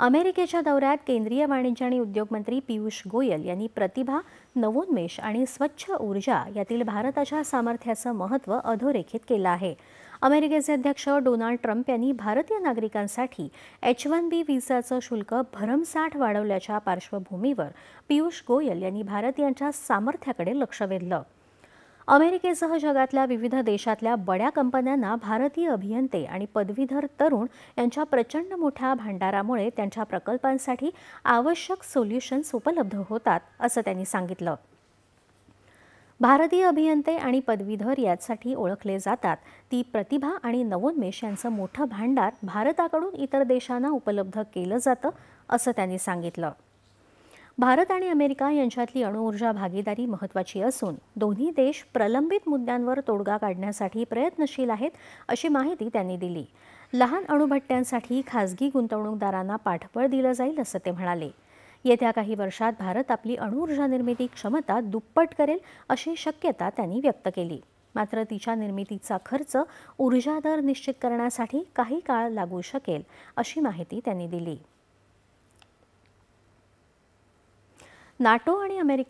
अमेरिकेच्या दौऱ्यात केंद्रीय वाणिज्य आणि उद्योग मंत्री पियुष गोयल यांनी प्रतिभा, नवोन्मेष आणि स्वच्छ ऊर्जा यातील भारताच्या सामर्थ्याचं महत्त्व अधोरेखित केलं आहे। अमेरिकेचे अध्यक्ष डोनाल्ड ट्रम्प यांनी भारतीय नागरिकांसाठी H-1B व्हिसाचं शुल्क भरमसाठ वाढवल्याच्या पार्श्वभूमीवर पियुष गोयल यांनी भारतीयांच्या सामर्थ्याकडे लक्ष वेधलं। अमेरिकेसह जगातल्या विविध देशातल्या बड्या कंपन्यांना भारतीय अभियंते आणि पदवीधर तरुण यांच्या प्रचंड मोठ्या भांडारामुळे त्यांच्या प्रकल्पांसाठी आवश्यक सोल्युशन्स उपलब्ध होतात, असं त्यांनी सांगितलं। भारतीय अभियंते आणि पदवीधर यासाठी ओळखले जातात ती प्रतिभा आणि नवोन्मेष यांचं मोठं भांडार भारताकडून इतर देशांना उपलब्ध केलं जातं, असं त्यांनी सांगितलं। भारत आणि अमेरिका यांच्यातली अणुऊर्जा भागीदारी महत्त्वाची असून दोन्ही देश प्रलंबित मुद्द्यांवर तोडगा काढण्यासाठी प्रयत्नशील आहेत, अशी माहिती त्यांनी दिली। लहान अणुभट्ट्यांसाठी खासगी गुंतवणूकदारांना पाठबळ दिलं जाईल, असं ते म्हणाले। येत्या काही वर्षात भारत आपली अणुऊर्जा निर्मिती क्षमता दुप्पट करेल, अशी शक्यता त्यांनी व्यक्त केली। मात्र तिच्या निर्मितीचा खर्च ऊर्जा दर निश्चित करण्यासाठी काही काळ लागू शकेल, अशी माहिती त्यांनी दिली। नाटो आणि अमेरिके